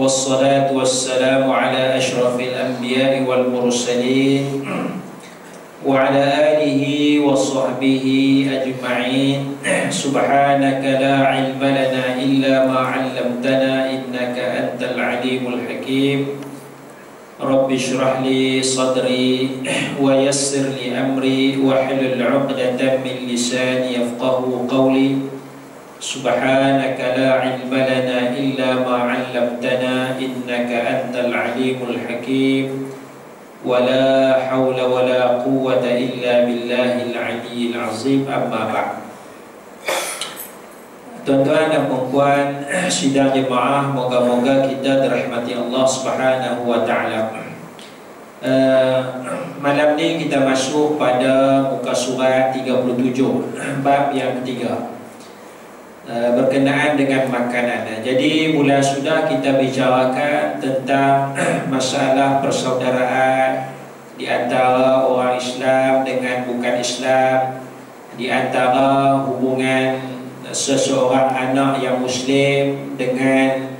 والصلاة والسلام على أشرف الأنبياء والمرسلين وعلى آله وصحبه أجمعين. سبحانك لا علم لنا إلا ما علمتنا إنك أنت العليم الحكيم. رب اشرح لي صدري ويسر لي أمري واحلل عقدة من لساني يفقه قولي. سبحانك لا علم لنا إلا ما علمتنا إنك أنت العليم الحكيم. ولا حول ولا قوة إلا بالله العلي العظيم. أما بعد. Tuan-tuan dan puan-puan sidang jemaah, moga-moga kita dirahmati Allah Subhanahu wa taala. Malam ni kita masuk pada muka surat 37, bab yang ketiga, berkenaan dengan makanan. Jadi mula sudah kita bicarakan tentang masalah persaudaraan di antara orang Islam dengan bukan Islam, di antara hubungan seseorang anak yang Muslim dengan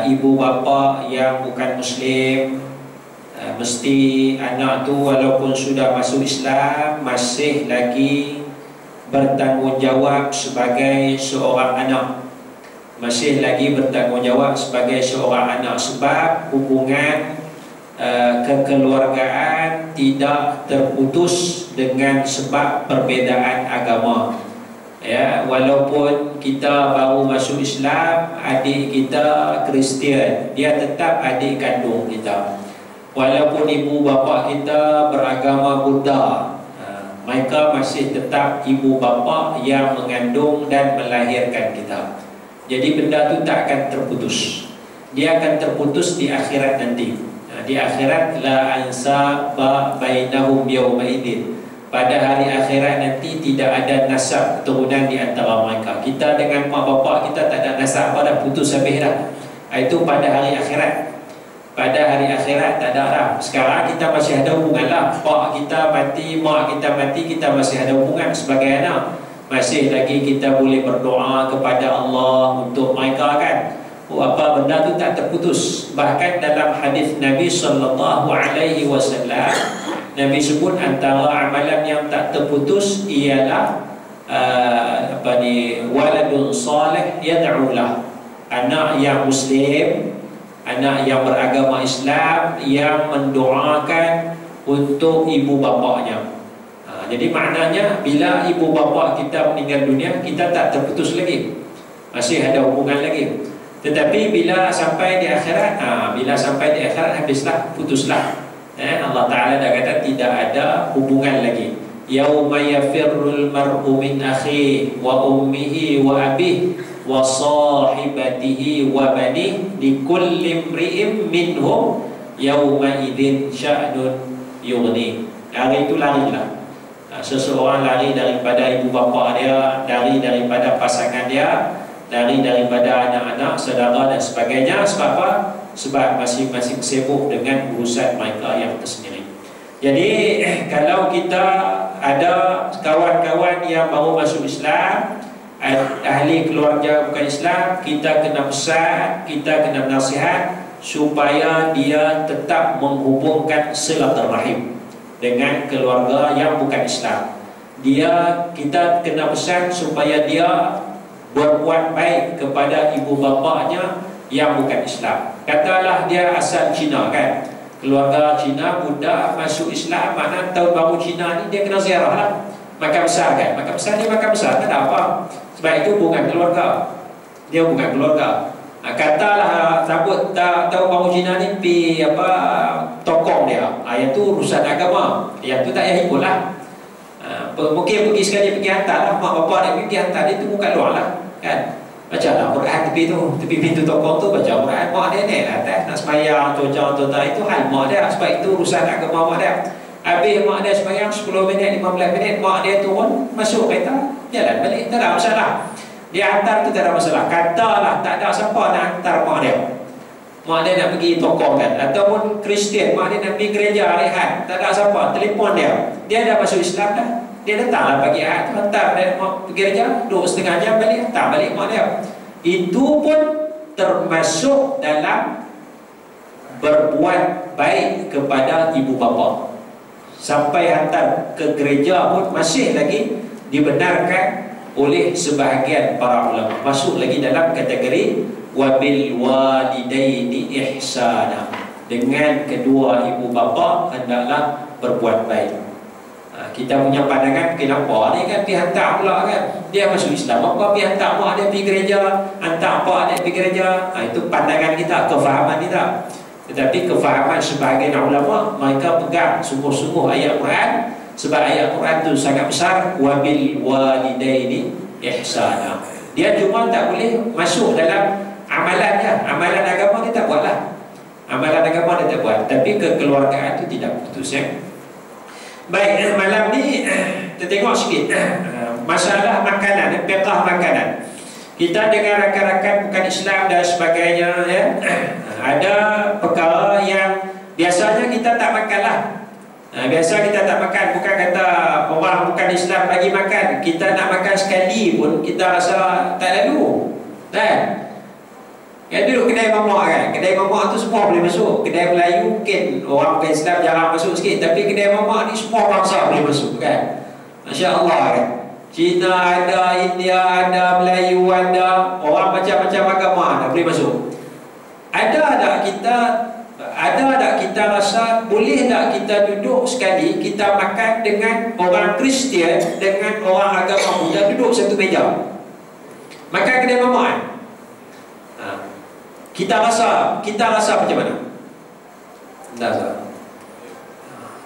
ibu bapa yang bukan Muslim. Mesti anak tu walaupun sudah masuk Islam masih lagi bertanggungjawab sebagai seorang anak, masih lagi bertanggungjawab sebagai seorang anak, sebab hubungan kekeluargaan tidak terputus dengan sebab perbezaan agama. Ya, walaupun kita baru masuk Islam, adik kita Kristian, dia tetap adik kandung kita. Walaupun ibu bapa kita beragama Buddha, mereka masih tetap ibu bapa yang mengandung dan melahirkan kita. Jadi benda tu tak akan terputus. Dia akan terputus di akhirat nanti. Di akhirat la ansaba bainahum yawma idzin. Pada hari akhirat nanti tidak ada nasab keturunan di antara mereka. Kita dengan mak bapak kita tak ada nasab, dah putus habis dah. Itu pada hari akhirat. Pada hari akhirat tak ada dah. Sekarang kita masih ada hubungan lah. Pak kita mati, mak kita mati, kita masih ada hubungan sebagai anak. Masih lagi kita boleh berdoa kepada Allah untuk mereka kan. Apa benda tu tak terputus. Bahkan dalam hadis Nabi SAW, Nabi sebut antara amalan yang tak terputus ialah waladun salih yad'ulah, anak yang Muslim, anak yang beragama Islam yang mendoakan untuk ibu bapanya. Jadi maknanya bila ibu bapa kita meninggal dunia, kita tak terputus lagi, masih ada hubungan lagi. Tetapi bila sampai di akhirat, habislah, putuslah. Allah Ta'ala dah kata tidak ada hubungan lagi. Yauma yafirrul mar'u min akhihi wa ummihi wa abihi wa sahibatihi wa banihi likulli imri'in minhum yauma idzin sya'nun yughni. Hari itu larilah. Seseorang lari daripada ibu bapa dia, lari daripada pasangan dia, lari daripada anak-anak, saudara dan sebagainya. Sebab apa? Sebab masing-masing sibuk dengan urusan mereka yang tersendiri. Jadi kalau kita ada kawan-kawan yang baru masuk Islam, ahli keluarga bukan Islam, kita kena pesan, kita kena nasihat supaya dia tetap menghubungkan silaturahim dengan keluarga yang bukan Islam. Kita kena pesan supaya dia berbuat baik kepada ibu bapanya yang bukan Islam. Katalah dia asal Cina kan, keluarga Cina, budak masuk Islam, mana tahun baru Cina ni dia kena ziarah lah. Makan besar kan, makan besar dia makan besar, tak ada apa. Sebab itu bukan keluarga, dia bukan keluarga. Katalah sabut tahun baru Cina ni pi tokong dia, yang tu urusan agama, yang tu tak payah ikut lah. Mungkin pergi sekali pergi hantar lah, mak bapak dia pergi hantar dia, tu bukan luar lah kan. Baca lah Quran tepi pintu tokong tu, baca Quran. Mak dia naik lah atas nak sembahyang tu, itu hal mak dia. Sebab itu urusan agama mak dia. Habis mak dia sembahyang 10 minit, 15 minit, mak dia turun, masuk kereta, jalan balik, tak ada masalah. Dia hantar tu tak ada masalah. Katalah tak ada siapa nak hantar mak dia, mak dia nak pergi tokong kan, ataupun Kristian, mak dia nak pergi gereja rehat, tak ada siapa, telefon dia dah masuk Islam dah. Dia datanglah pagi Ahad tu, hantar dia pergi gereja, 2,5 jam balik, hantar balik mak dia. Itu pun termasuk dalam berbuat baik kepada ibu bapa. Sampai hantar ke gereja pun masih lagi dibenarkan oleh sebahagian para ulama, masuk lagi dalam kategori wabil walidaini ihsana. Dengan kedua ibu bapa hendaklah berbuat baik. Kita punya pandangan, kenapa ni kan pergi hantar pula kan, dia masuk Islam, apa pergi hantar mak dia pergi gereja, hantar apa dia pergi gereja. Itu pandangan kita, kefahaman kita. Tetapi kefahaman sebahagian ulama, mereka pegang sungguh-sungguh ayat Quran, sebab ayat Quran itu sangat besar, wabil walidaini ihsana. Dia cuma tak boleh masuk dalam amalannya, amalan agama dia tak buatlah, amalan agama dia tak buat, tapi kekeluargaan itu tidak putus ya. Baik, malam ni kita tengok sikit masalah makanan, fiqh makanan. Kita dengan rakan-rakan bukan Islam dan sebagainya ya, ada perkara yang biasanya kita tak makanlah. Biasa kita tak makan, bukan kata orang bukan Islam bagi makan, kita nak makan sekali pun kita rasa tak lalu kan. Ya, duduk kedai mamak kan, kedai mamak tu semua boleh masuk. Kedai Melayu mungkin orang bukan Islam jarang masuk sikit, tapi kedai mamak ni semua bangsa boleh masuk kan. Masya Allah kan. Cina ada, India ada, Melayu ada, orang macam-macam agama ada boleh masuk. Ada tak kita rasa boleh tak kita duduk sekali kita makan dengan orang Kristian, dengan orang agama Buddha duduk satu meja makan kedai mamak kan? Kita rasa macam mana? Tak rasa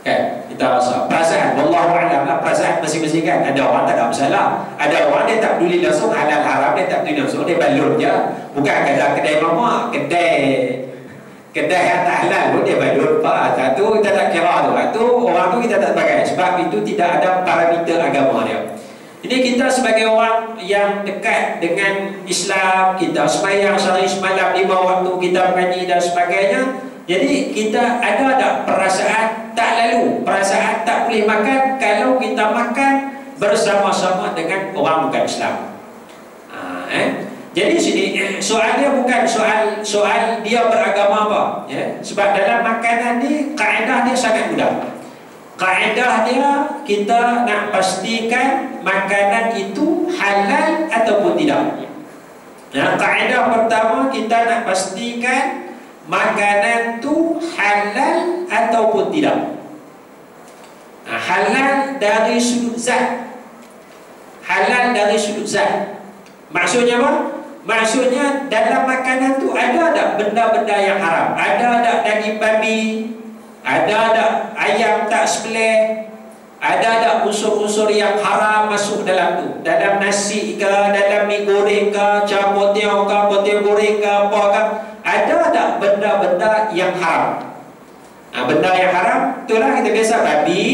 kan? Kita rasa perasaan, wallahu a'lam lah, perasaan masing-masing kan. Ada orang tak ada masalah, ada orang dia tak peduli langsung halal haram, dia tak peduli langsung, dia balur je. Bukan kata kedai mamak, kedai yang tak halal pun dia balur apa. Satu kita tak kira tu, orang tu kita tak pakai, sebab itu tidak ada parameter agama dia. Ini kita sebagai orang yang dekat dengan Islam, kita sembahyang sehari semalam 5 waktu, kita mengaji dan sebagainya. Jadi kita ada tak perasaan tak lalu, perasaan tak boleh makan kalau kita makan bersama-sama dengan orang bukan Islam. Jadi sini soalnya bukan soal dia beragama apa ya? Sebab dalam makanan ni kaedah dia sangat mudah. Kaedah dia kita nak pastikan makanan itu halal ataupun tidak. Kaedah pertama kita nak pastikan makanan itu halal ataupun tidak. Halal dari sudut zat. Halal dari sudut zat. Maksudnya apa? Maksudnya dalam makanan tu ada tak benda-benda yang haram? Ada tak daging babi? Ada tak ayam tak sembelih? Ada tak unsur-unsur yang haram masuk dalam tu? Dalam nasi ke, dalam mi goreng ke, capotiau ke, potiau goreng ke, apa ke? Ada tak benda-benda yang haram? Benda yang haram, itulah kita biasa babi,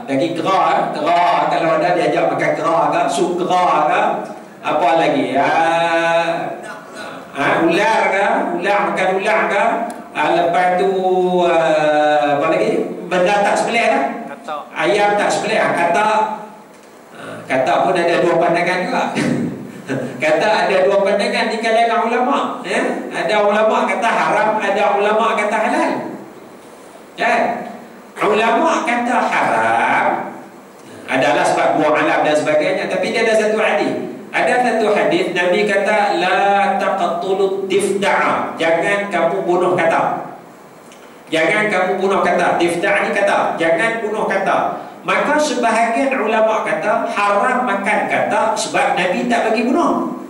daging kera, kalau ada diajak makan kera ke, sup kera ke, apa lagi? Ular ke, makan ular ke. Lepas tu apa lagi? Benda tak sembelih lah. Ayam tak sembelih, kata pun ada dua pandangan juga. Kata ada dua pandangan di kalangan ulama ya? Ada ulama kata haram, ada ulama kata halal ya? Ulama kata haram adalah sebab buang alam dan sebagainya, tapi dia ada satu hadis. Ada satu hadis Nabi kata la taqtulud difda'a, jangan kamu bunuh kata. Jangan kamu bunuh kata. Difda' ni kata, jangan bunuh kata. Maka sebahagian ulama kata haram makan kata sebab Nabi tak bagi bunuh.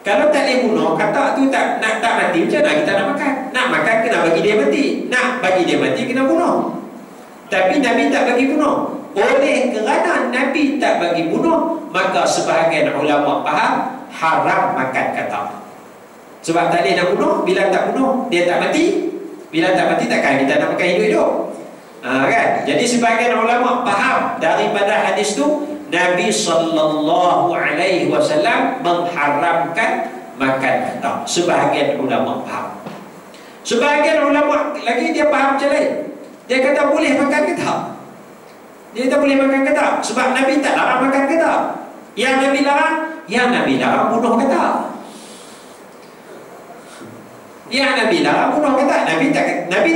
Kalau tak boleh bunuh kata tu tak mati, macam mana kita nak makan? Nak makan kena bagi dia mati, nak bagi dia mati kena bunuh. Tapi Nabi tak bagi bunuh. Oleh kerana Nabi tak bagi bunuh, maka sebahagian ulama faham haram makan kata. Sebab tak boleh nak bunuh, bila tak bunuh dia tak mati. Bila tak mati takkan kita nak makan hidup-hidup. Kan? Jadi sebahagian ulama faham daripada hadis tu Nabi sallallahu alaihi wasallam mengharamkan makan kata. Sebahagian ulama faham. Sebahagian ulama lagi dia faham macam lain. Dia kata boleh makan kata. Dia tak boleh makan kata sebab Nabi tak larang makan kata. Yang Nabi larang bunuh kata. Yang Nabi larang bunuh kata. Nabi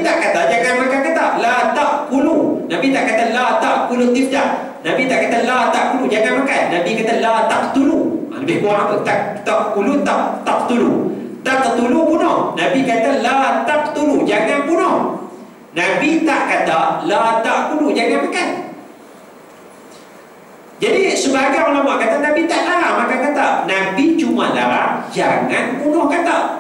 tak kata jangan makan kata. La ta'kulu. Nabi tak kata la ta'kulu tifdah. Nabi tak kata la ta'kulu jangan makan. Nabi kata la taqtulu. Lebih kurang apa? Ta'kulu taqtulu. Taqtulu bunuh. Nabi kata la taqtulu jangan bunuh. Nabi tak kata la ta'kulu jangan makan. Jadi sebagai ulama kata Nabi tak larang makan kata. Nabi cuma larang jangan bunuh kata.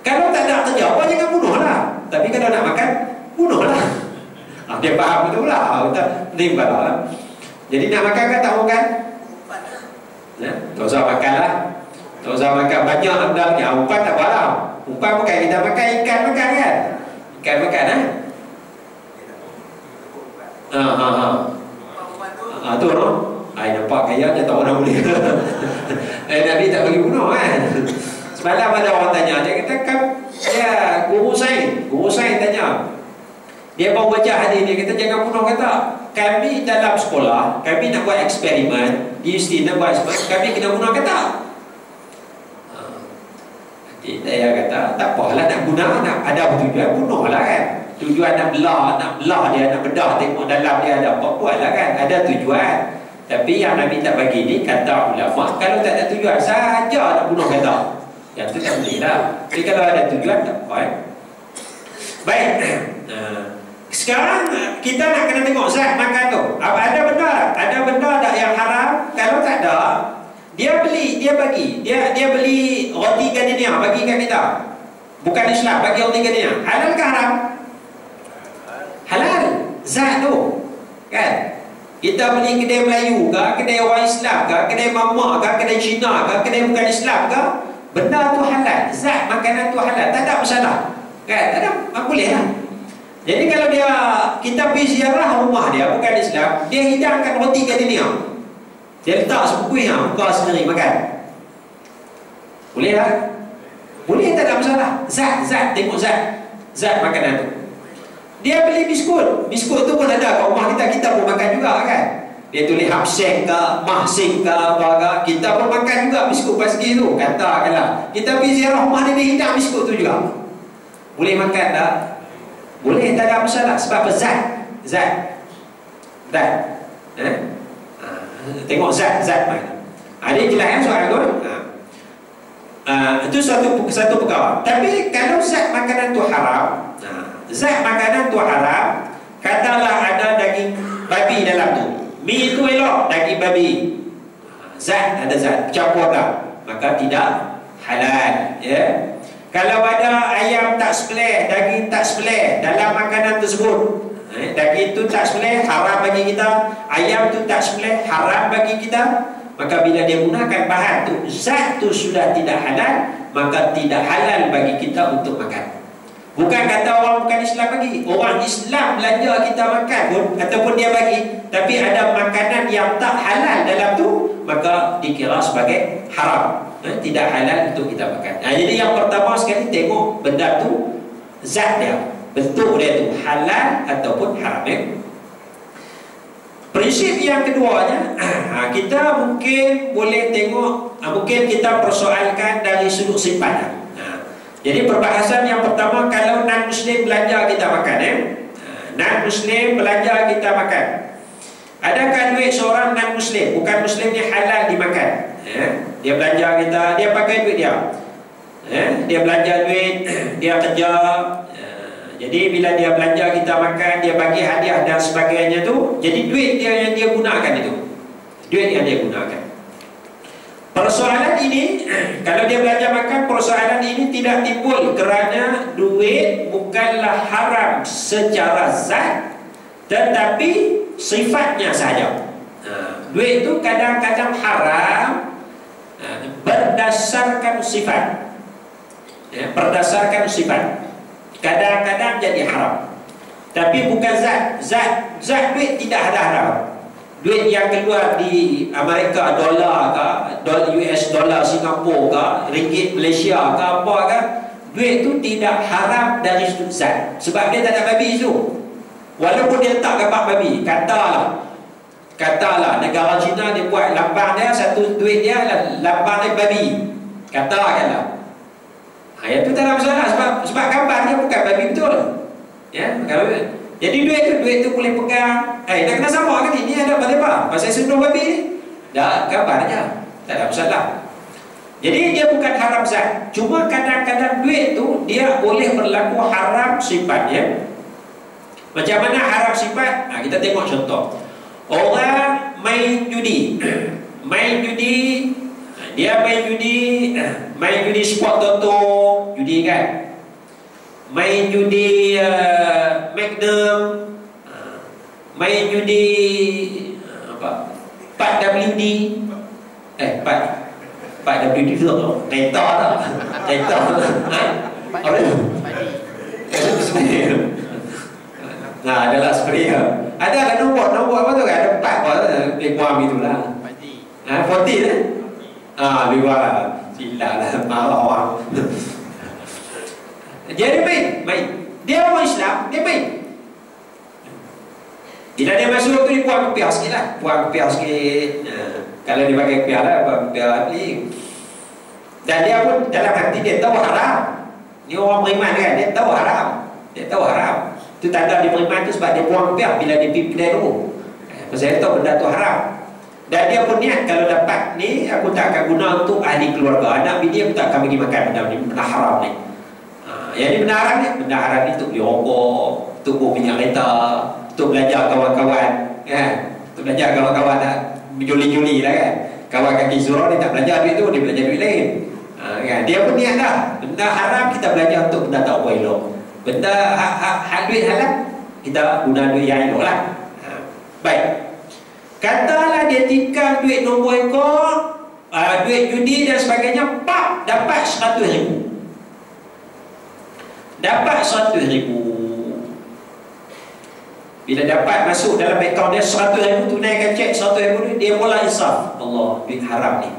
Kalau tak ada kerja apa jangan bunuh lah. Tapi kalau nak makan bunuh lah. Dia faham betul lah. Kita timbal lah. Jadi nak makan kan tak makan? Tak usah makan lah. Tak usah makan banyak andalnya. Umpan tak apa lah. Umpan bukan kita makan ikan makan kan. Ikan makan tu no. Nampak kaya je tak orang boleh. Nabi tak bagi bunuh kan. Semalam ada orang tanya, dia kata kan guru sains tanya. Dia bawa baca hadis, dia kata jangan bunuh kata. Kami dalam sekolah, kami nak buat eksperimen, di Istina buat eksperimen, kami kena bunuh kata. Dia kata tak apalah nak guna, nak ada tujuan bunuhlah kan. Tujuan nak belah dia, nak bedah tengok dalam dia ada apa, buatlah kan. Ada tujuan. Tapi yang Nabi tak bagi ni kata ulama, kalau tak ada tujuan saja nak bunuh kata, yang tu tak boleh lah. Tapi kalau ada tujuan tak apa. Baik. Sekarang kita nak kena tengok zat makan tu. Ada benda tak yang haram? Kalau tak ada, dia beli roti gardenia bagi kat kita. Bukan Islam, bagi roti gardenia. Halal ke haram? Halal. Zat tu. Kan? Kita beli kedai Melayu ke, kedai orang Islam ke, kedai mamak ke, kedai Cina ke, kedai bukan Islam ke, benda tu halal. Zat makanan tu halal. Tak ada masalah. Kan? Tak ada, boleh lah. Jadi kalau kita pergi ziarah rumah dia, bukan Islam, dia hidangkan roti gardenia. Dia letak sepuih buka sendiri makan. Boleh lah. Boleh, tak ada masalah. Zat, tengok zat makanan tu. Dia beli biskut tu pun ada kat rumah kita pun makan juga kan. Dia tulis hapsek ke, mahsik ke, apa ke, kita pun makan juga biskut pasgi tu. Katakanlah kita pergi ziarah rumah dia hidang biskut tu juga. Boleh makan tak? Boleh, tak ada masalah. Sebab apa? Zat. Tengok zat mana. Dia jelas kan soalan tu? Itu satu perkara. Tapi kalau zat makanan tu haram, katalah ada daging babi dalam tu, mi itu elok daging babi, ada zat campur dah, maka tidak halal ya. Kalau ada ayam tak sembelih, daging tak sembelih dalam makanan tersebut, daging itu tak sembelih haram bagi kita, ayam tu tak sembelih haram bagi kita, maka bila dia gunakan bahan tu, zat tu sudah tidak halal, maka tidak halal bagi kita untuk makan. Bukan kata orang bukan Islam bagi, orang Islam belanja kita makan pun, ataupun dia bagi, tapi ada makanan yang tak halal dalam tu, maka dikira sebagai haram, tidak halal untuk kita makan. Jadi yang pertama sekali tengok benda tu, zat dia, bentuk dia tu halal ataupun haram. Prinsip yang keduanya, kita mungkin boleh tengok, mungkin kita persoalkan dari sudut sifatnya. Jadi perbahasan yang pertama, kalau non-Muslim belanja kita makan, non-Muslim belanja kita makan, adakah duit seorang non-Muslim, bukan Muslim ni halal dimakan? Dia belanja kita, dia pakai duit dia, dia belanja duit, dia kerja, jadi bila dia belanja kita makan, dia bagi hadiah dan sebagainya tu, jadi duit dia yang dia gunakan itu, duit yang dia gunakan. Persoalan ini, kalau dia belajar makan, persoalan ini tidak timbul kerana duit bukanlah haram secara zat, tetapi sifatnya saja. Duit itu kadang-kadang haram berdasarkan sifat, berdasarkan sifat. Kadang-kadang jadi haram, tapi bukan zat. Zat duit tidak ada haram. Duit yang keluar di Amerika, dolar ke, US dollar Singapura ke, ringgit Malaysia ke, apa ke, duit tu tidak haram dari sudut zat, sebab dia tak ada babi tu. Walaupun dia letak gambar babi, katalah negara China dia buat lambang dia, satu duit dia lambang dia babi, katakanlah. Yang tu tak ada masalah sebab gambarnya bukan babi betul. Ya, jadi duit tu boleh pegang. Nak kena sama kan ini ada apa? Pasal sentuh babi ni. Dah gambarnya. Tak ada masalah. Jadi dia bukan haram zat. Cuma kadang-kadang duit tu dia boleh berlaku haram sifatnya. Macam mana haram sifat? Kita tengok contoh. Orang main judi. Dia main judi sport toto, judi kan. Main judi Magnum, main judi apa? 4WD. 4WD tu Teta tak? Teta. Apa tu? Nah, adalah seperti itu. Ada nombor apa tu kan? Ada 4 lebih kurang itulah. 40 kan? Lebih kurang. Silap lah, marah orang. Dia main. Dia orang Islam, dia main. Bila dia masuk tu dia buang kepiah sikit lah. Kalau dia pakai kepiah lah, buang kepiah ni. Dan dia pun dalam hati dia tahu haram. Ni orang beriman kan, dia tahu haram. Itu tanda dia beriman tu sebab dia buang kepiah bila dia pergi kedai dulu. Pasal dia tahu benda tu haram. Dan dia pun niat kalau dapat ni aku tak akan guna untuk ahli keluarga, anak bini aku tak akan bagi makan benda haram ni. Yang ni benda haram ni untuk beli rokok, untuk buat minyak kereta, untuk belajar kawan-kawan kan. Untuk belajar kawan-kawan nak juli-juli lah kan. Kawan kaki surau dia tak belajar duit tu, dia belajar duit lain. Kan? Dia pun niat dah. Benda haram kita belajar untuk benda tak boleh elok. Benda duit halal kita guna duit yang elok lah. Baik. Katalah dia tikam duit nombor ekor, duit judi dan sebagainya, pak, dapat 100,000. Dapat 100,000. Bila dapat masuk dalam akaun dia 100,000, tunaikan cek 100,000 ni, dia mula insaf. Allah, duit haram ni.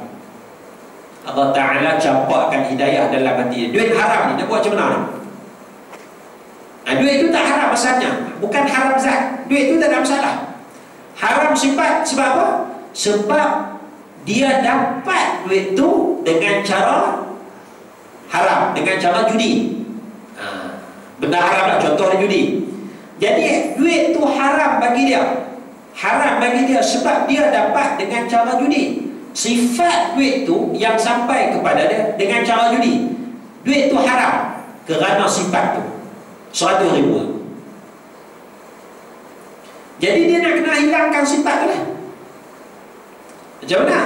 Allah Ta'ala campakkan hidayah dalam hati dia. Duit haram ni, nak buat macam mana ni? Duit tu tak haram asalnya. Bukan haram zat. Duit tu tak ada masalah. Haram sifat sebab apa? Sebab dia dapat duit tu dengan cara haram, dengan cara judi. Benda haram lah, contohnya judi. Jadi duit tu haram bagi dia. Haram bagi dia sebab dia dapat dengan cara judi. Sifat duit tu yang sampai kepada dia dengan cara judi. Duit tu haram kerana sifat tu 100,000. Jadi dia nak kena hilangkan sifat tu lah. Macam mana?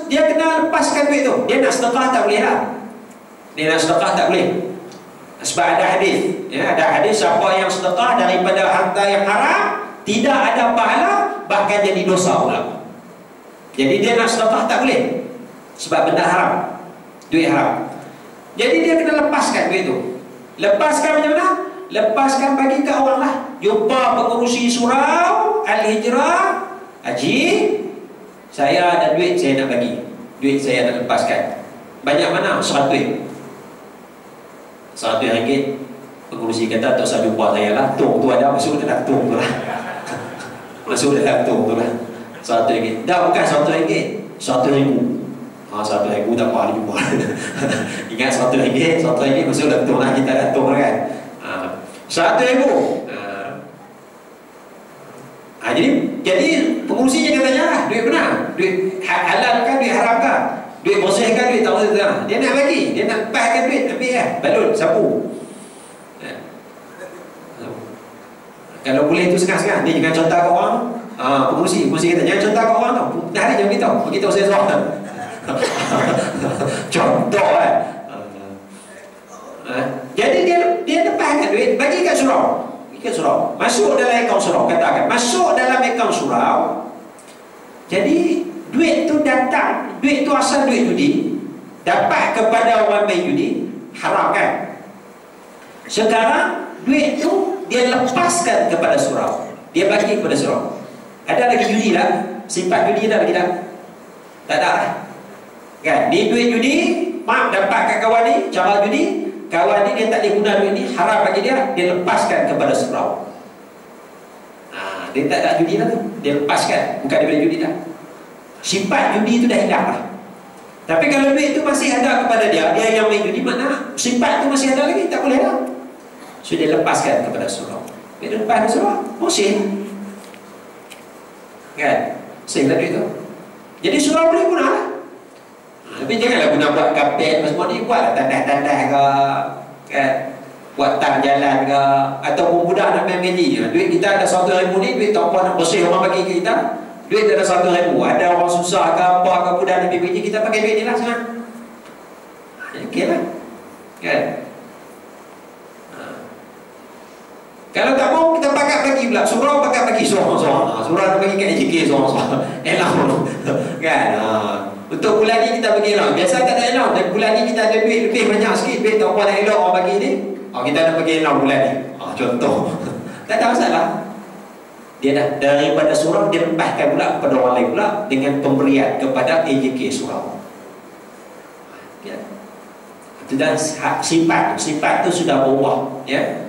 Dia kena lepaskan duit tu. Dia nak sedekah tak boleh lah. Tak boleh. Sebab ada hadis. Ada hadis siapa yang sedekah daripada harta yang haram tidak ada pahala, bahkan jadi dosa pula. Jadi dia nak sedekah tak boleh. Sebab benda haram. Duit haram. Jadi dia kena lepaskan duit tu. Lepaskan macam mana? Lepaskan bagi ke orang lah. Jumpa pengurusi surau Al-Hijrah, Haji, saya ada duit saya nak bagi. Duit saya nak lepaskan. Banyak mana? 100 ringgit. Pengurusi kata tak usah jumpa saya lah. Tung tu ada, masuk dalam tung tu lah. Masuk dalam tung tu lah. 100 ringgit. Dah bukan 100 ringgit, 100,000. 100,000 tak apa dia jumpa. Ingat 100 ringgit masuk dalam tung lah. Kita dah tung lah kan. 100,000. Jadi pengurusinya katanya lah, duit benar, duit halal kan, duit haram kan, duit bersih kan, duit tak bersih kan. Dia nak bagi, dia nak lepaskan duit, ambil lah, balut, sapu. Kalau boleh tu sekarang-sekarang, dia jangan contoh ke orang. Pengurusi kata jangan contoh ke orang tau. Dah hari jangan beritahu saya seorang. Contoh kan. Jadi dia lepaskan duit, bagi kat surau. Masuk dalam akaun surau, katakan masuk dalam akaun surau. Jadi duit tu datang, duit tu asal duit judi, dapat kepada orang main judi, haram kan. Sekarang duit tu dia lepaskan kepada surau, dia bagi kepada surau. Ada lagi judi lah, sifat judi ada lagi tak? Tak ada lah kan. Ni duit judi, mak dapat kat kawan ni, cara judi, kawan ni dia tak boleh guna duit ni, haram bagi dia, dia lepaskan kepada surau. Dia tak ada judi lah tu, dia lepaskan, bukan dia boleh judi dah. Sifat judi tu dah hilang lah. Tapi kalau duit tu masih ada kepada dia yang main judi, mana simpan tu masih ada lagi, tak boleh lah. So dia lepaskan kepada surau. Dia lepas surau, save kan, save lah duit tu. Jadi surau boleh guna lah. Tapi janganlah guna buat kapten semua ni, buatlah tandas-tandas ke kan, buat tang jalan ke, ataupun budak nak main magic. Duit kita ada 100,000 ni, duit tak apa nak bersih orang bagi ke kita. Duit ada 100,000, ada orang susah ke apa ke, budak nak pergi, kita pakai duit ni lah senang. Okey lah kan. Kalau tak mau, kita pakai bagi pula. Surau pakai bagi seorang-seorang. Surau nak bagi kat AJK seorang-seorang. Allowance kan. Untuk bulan ni kita bagi allowance. Biasa tak ada allowance. Dan bulan ni kita ada duit lebih banyak sikit, duit tak apa nak elok orang bagi ni, kita nak bagi allowance bulan ni. Contoh. Tak ada masalah. Dia dah daripada surau, dia lepaskan pula kepada orang lain pula dengan pemberian kepada AJK surau. Ya. Itu dah simpan. Simpan tu sudah berubah, ya.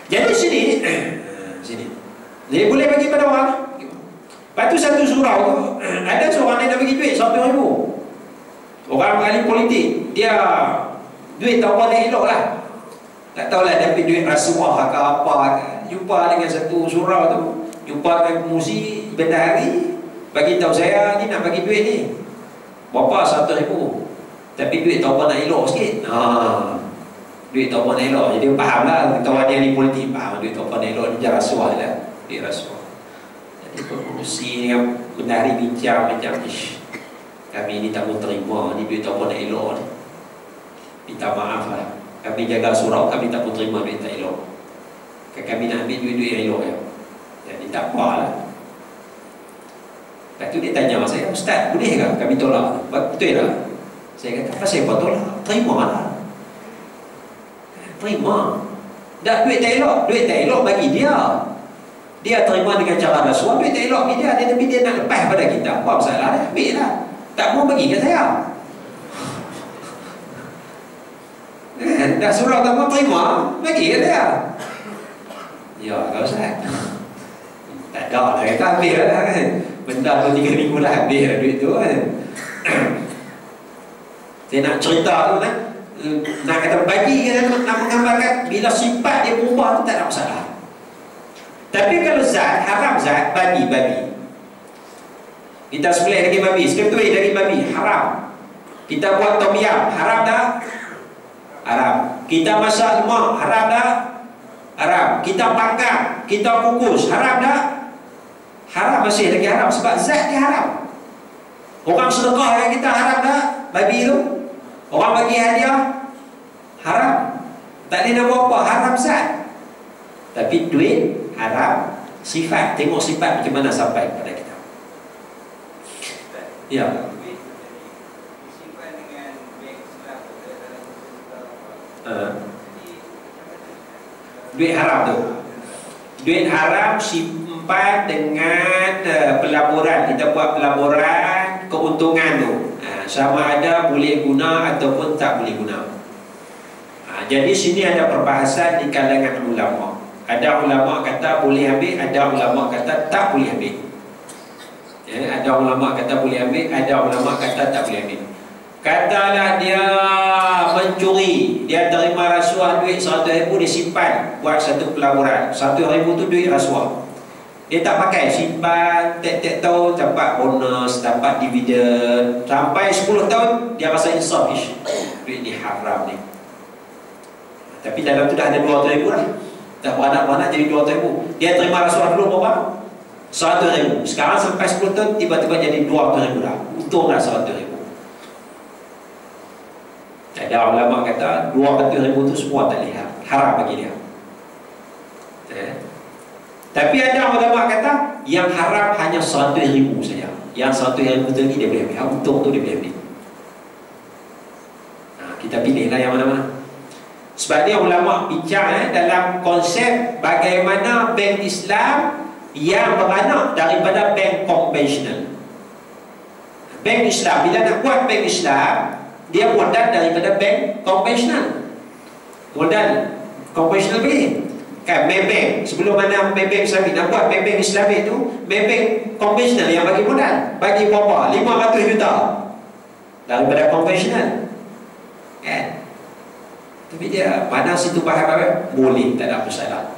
Jadi sini dia boleh bagi pada orang. Lepas tu satu surau tu, ada seorang yang nak bagi duit 100,000. Orang ahli politik, dia duit tak apa nak elok lah. Tak tahulah dia ambil duit rasuah ke apa ke. Jumpa dengan satu surau tu, jumpa dengan pengusi bendahari, bagi tahu saya ni nak bagi duit ni berapa, 100,000. Tapi duit tak apa nak elok sikit. Duit tak apa nak elok. Jadi faham lah, kawan dia ni politik, faham duit tak apa nak elok, dia rasuah lah. Duit rasuah. Jadi pengurusi dengan bendahari bincang macam, kami ni tak mau terima ni duit tak apa nak elok ni. Minta maaf lah, kami jaga surau, kami tak mau terima duit tak elok. Kami nak ambil duit-duit yang elok ya. Jadi tak apa lah. Lepas tu dia tanya saya, Ustaz boleh ke kami tolak? Betul lah. Saya kata, apa saya tolak? Terima lah. Terima. Dah duit tak elok, duit tak elok bagi dia. Dia terima dengan cara rasuah, duit tak elok bagi dia. Tapi dia nak lepas pada kita, apa masalah dia? Ambil lah. Tak mau bagi ke saya. Dah surau tak mau terima, bagi ke dia. Ya, kau Ustaz. Tak ada lah, kita ambil lah kan. Benda tu 3 minggu dah habis lah duit tu kan. Saya nak cerita tu kan, nak kata bagi kan, nak menggambarkan bila sifat dia berubah tu tak ada masalah. Tapi kalau zat, haram zat, babi. Kita sembelih daging babi, seketui daging babi, haram. Kita buat tom yam, haram tak? Haram. Kita masak lemak, haram tak? Haram. Kita panggang, kita kukus, haram tak? Haram, masih lagi haram sebab zat dia haram. Orang sedekah yang kita haram tak? Babi tu. Orang bagi hadiah, haram. Tak boleh nak buat apa, haram zat. Tapi duit haram sifat. Tengok sifat macam mana sampai kepada kita. Ya. Duit haram tu, duit haram simpan dengan pelaburan. Kita buat pelaburan keuntungan tu, sama ada boleh guna ataupun tak boleh guna. Jadi sini ada perbahasan di kalangan ulama. Ada ulama kata boleh ambil, ada ulama kata tak boleh ambil. Ada ulama kata boleh ambil, ada ulama kata tak boleh ambil. Katalah dia mencuri, dia terima rasuah duit 100,000, dia simpan buat satu pelaburan. 100,000 tu duit rasuah, dia tak pakai, simpan tiap-tiap tahun dapat bonus, dapat dividen, sampai 10 tahun dia rasa insaf, duit ni haram ni. Tapi dalam tu dah ada 200,000 lah, dah beranak-beranak jadi 200,000. Dia terima rasuah dulu berapa? 100,000. Sekarang sampai 10 tahun tiba-tiba jadi 200,000 dah, untung dah 100,000. Ada ulama kata 200,000 tu semua tak lihat, haram bagi dia. Tapi ada ulama kata yang haram hanya 100,000 saja. Yang 100,000 tu lagi dia boleh ambil, untung tu dia boleh ambil. Kita pilihlah yang mana-mana. Sebab dia ulama bincang dalam konsep bagaimana bank Islam yang beranak daripada bank konvensional. Bank Islam, bila nak buat bank Islam, dia modal daripada bank konvensional. Modal konvensional begini kan, bank sebelum mana bank Islami nak buat bank Islami tu, bank konvensional yang bagi modal, bagi berapa? 500 juta. daripada konvensional. Kan? Tapi dia mana situ faham apa? Boleh, tak ada masalah.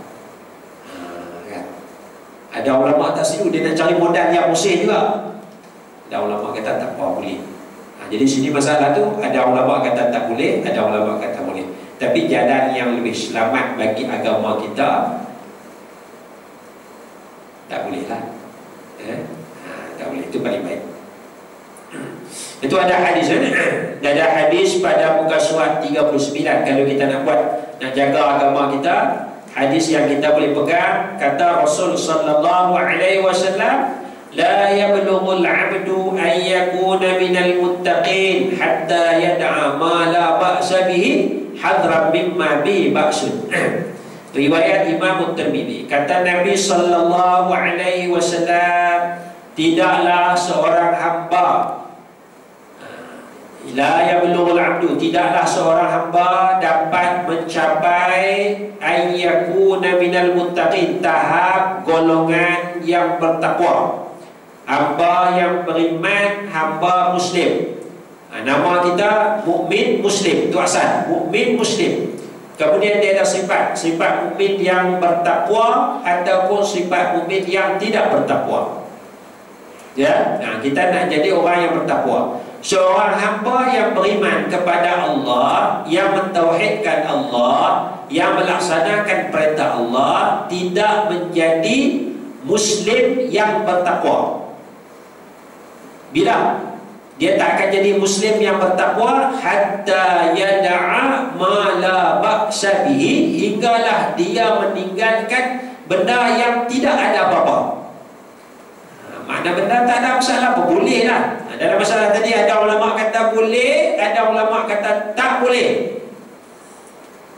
Kan? Ada ulama tak setuju, dia nak cari modal yang Mesir juga. Ada ulama kata tak apa, boleh. Jadi sini masalah tu, ada ulama kata tak boleh, ada ulama kata boleh. Tapi jalan yang lebih selamat bagi agama kita, tak boleh lah. Tak boleh, itu paling baik. Itu ada hadis, ada hadis pada muka surat 39. Kalau kita nak buat, nak jaga agama kita, hadis yang kita boleh pegang, kata Rasul sallallahu alaihi wasallam, la yablughul 'abdu an yakuna minal muttaqin hatta yad'a ma la ba'sa bihi hadran mimma bi ba'sun. Riwayat Imam Tirmidzi, kata Nabi sallallahu alaihi wasallam, tidaklah seorang hamba, la yablughul 'abdu, tidaklah seorang hamba dapat mencapai an yakuna minal muttaqin, tahap golongan yang bertakwa. Hamba yang beriman, hamba muslim. Nama kita mukmin muslim, itu asal, mukmin muslim. Kemudian dia ada sifat mukmin yang bertakwa ataupun sifat mukmin yang tidak bertakwa. Ya, kita nak jadi orang yang bertakwa. Seorang hamba yang beriman kepada Allah, yang mentauhidkan Allah, yang melaksanakan perintah Allah, tidak menjadi muslim yang bertakwa. Bila? Dia tak akan jadi muslim yang bertakwa hatta yada'a ma la ba'sa bihi, hinggalah dia meninggalkan benda yang tidak ada apa-apa. Mana benda tak ada masalah apa, boleh lah. Dalam masalah tadi ada ulama kata boleh, ada ulama kata tak boleh.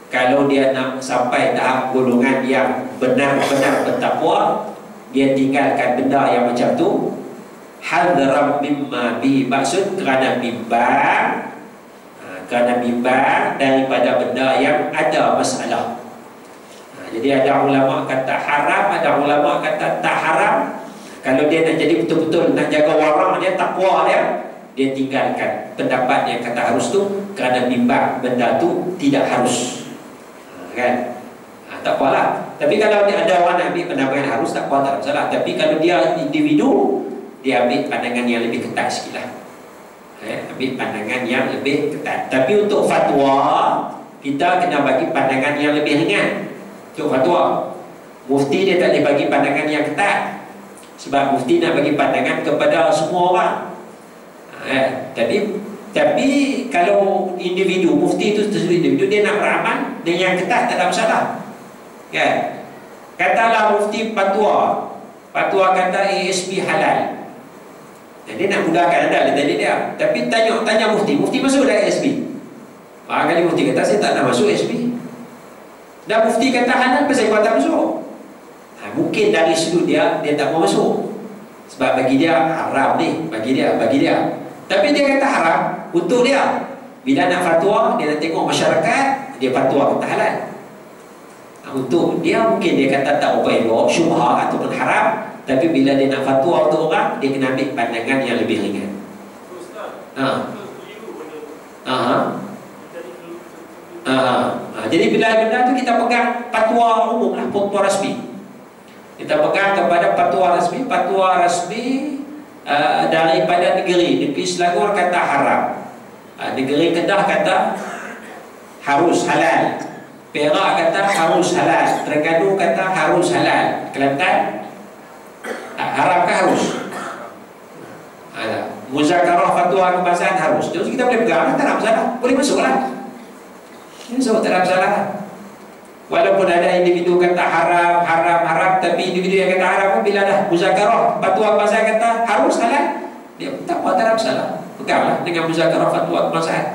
Kalau dia nak sampai tahap golongan yang benar-benar bertakwa, dia tinggalkan benda yang macam tu, hadram mimma bi ba'sun, kerana bimbang, daripada benda yang ada masalah. Jadi ada ulama kata haram, ada ulama kata tak haram. Kalau dia nak jadi betul-betul nak jaga warang dia, takwa dia tinggalkan pendapat yang kata harus tu, kerana bimbang benda tu tidak harus. Kan? Tak apalah. Tapi kalau ada orang nak ambil pendapat yang harus, tak apa, tak ada masalah. Tapi kalau dia individu, dia ambil pandangan yang lebih ketat sikit lah. Ambil pandangan yang lebih ketat. Tapi untuk fatwa, kita kena bagi pandangan yang lebih ringan. Untuk fatwa, mufti dia tak boleh bagi pandangan yang ketat, sebab mufti nak bagi pandangan kepada semua orang. Tapi kalau individu, mufti itu individu, dia nak beramal dengan yang ketat, tak ada masalah. Kan? Katalah mufti fatwa kata ASP halal. Jadi nak mudahkan anda tadi dia. Tapi tanya mufti masuk dah ASP. Kali mufti kata saya tak nak masuk ASP. Dan mufti kata halal, pasal kau tak masuk. Mungkin dari sudut dia tak mau masuk, sebab bagi dia haram ni, bagi dia. Tapi dia kata haram untuk dia. Bila nak fatwa, dia nak tengok masyarakat, dia fatwa kata halal. Untuk dia mungkin dia kata tak apa elok, syubhah ataupun haram. Tapi bila dia nak fatwa untuk orang, dia kena ambil pandangan yang lebih ringan. Jadi bila benda tu kita pegang fatwa umum lah, fatwa rasmi. Kita pegang kepada fatwa rasmi daripada negeri Selangor kata haram, negeri Kedah kata harus halal, Perak kata harus halal, Terengganu kata harus halal, Kelantan haram ke harus? Muzakarah fatwa kebangsaan harus. Jadi kita boleh pegang, tak ada masalah, boleh masuklah. Ini sebab tak ada masalah. Walaupun ada individu kata haram, tapi individu yang kata haram pun bila dah muzakarah fatwa kebangsaan kata harus halal, dia tak ada masalah, peganglah dengan muzakarah fatwa kebangsaan.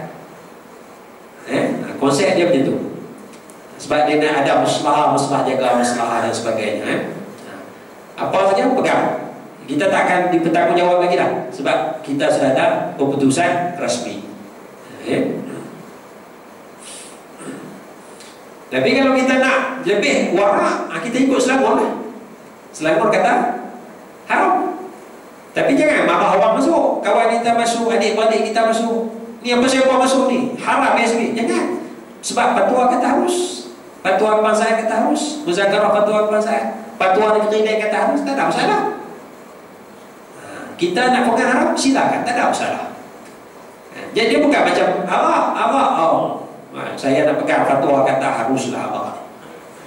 Konsep dia macam tu. Sebab dia nak ada masalah, jaga masalah dan sebagainya. Apa saja pegang. Kita tak akan bertanggungjawab lagi lah, sebab kita sudah ada keputusan rasmi. Tapi kalau kita nak lebih warak, kita ikut Selangor lah. Selangor kata haram. Tapi jangan marah orang masuk. kawan kita masuk, adik-adik kita masuk. Ni apa siapa masuk ni? Haram SB. Jangan. Sebab fatwa kata harus. Fatwa kebangsaan kata harus. Muzakarah fatwa kebangsaan. Fatwa negeri lain kata harus. Tak ada masalah. Kita nak pegang haram, silakan. Tak ada masalah. Jadi dia bukan macam saya nak pegang fatwa kata haruslah Allah.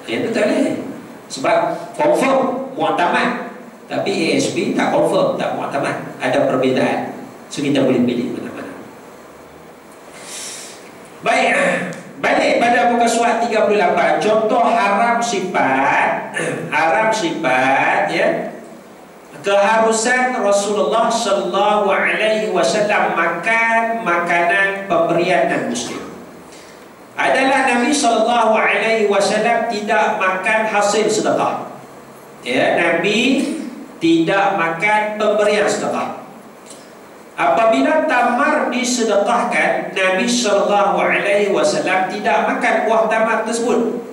Itu tak boleh. Sebab confirm mu'tamad, tapi ASB tak confirm, tak mu'tamad. Ada perbezaan. So kita boleh pilih mana-mana. Baik, balik pada muka surat 38. Contoh haram sifat. Haram sifat, ya. Keharusan Rasulullah sallallahu alaihi wasallam makan makanan pemberian non muslim adalah Nabi sallallahu alaihi wasallam tidak makan hasil sedekah. Ya, Nabi tidak makan pemberian sedekah. Apabila tamar disedekahkan, Nabi sallallahu alaihi wasallam tidak makan buah tamar tersebut.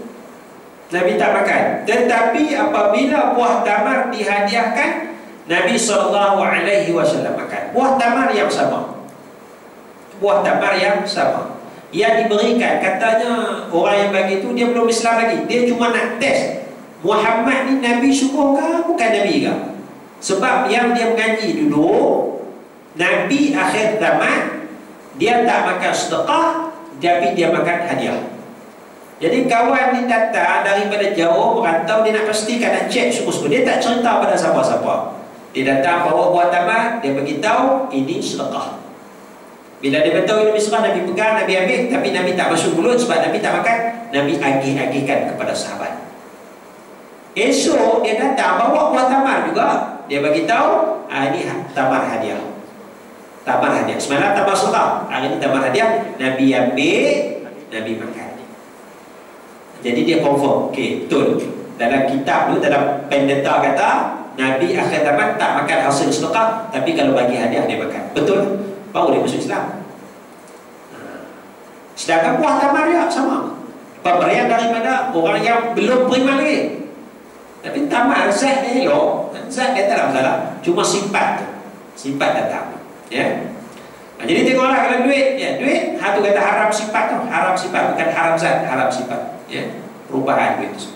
Nabi tak makan. Tetapi apabila buah tamar dihadiahkan, Nabi sallallahu alaihi wasallam makan. Buah tamar yang sama. Buah tamar yang sama. Yang diberikan, katanya orang yang bagi itu dia belum Islam lagi. Dia cuma nak test Muhammad ni Nabi suruh ke bukan Nabi ke? Sebab yang dia mengaji dulu, Nabi akhir zaman dia tak makan sedekah, tapi dia makan hadiah. Jadi kawan ni datang daripada jauh merantau, dia nak pastikan, nak cek suku-suku. Dia tak cerita pada siapa-siapa. Dia datang bawa buah tamar, dia beritahu ini sedekah. Bila dia beritahu ini sedekah, Nabi pegang, Nabi ambil, tapi Nabi tak masuk mulut sebab Nabi tak makan. Nabi agih-agihkan kepada sahabat. Esok dia datang bawa buah tamar juga, dia beritahu ini tamar hadiah. Tamar hadiah. Semalam tamar sedekah, hari ini tamar hadiah. Nabi ambil, Nabi makan. Jadi dia confirm, okey, betul. Dalam kitab tu, dalam pendeta kata Nabi akhir zaman tak makan hasil sedekah, tapi kalau bagi hadiah dia makan. Betul? Baru dia masuk Islam. Sedangkan buah tamar dia sama. Pemberian daripada orang yang belum beriman lagi. Tapi tamar zat dia elok, zat dia tak ada masalah. Cuma sifat tu, sifat datang. Ya. Jadi tengoklah kalau duit, ya, duit satu kata haram sifat tu, haram sifat, bukan haram zat, haram sifat. Ya, perubahan duit itu.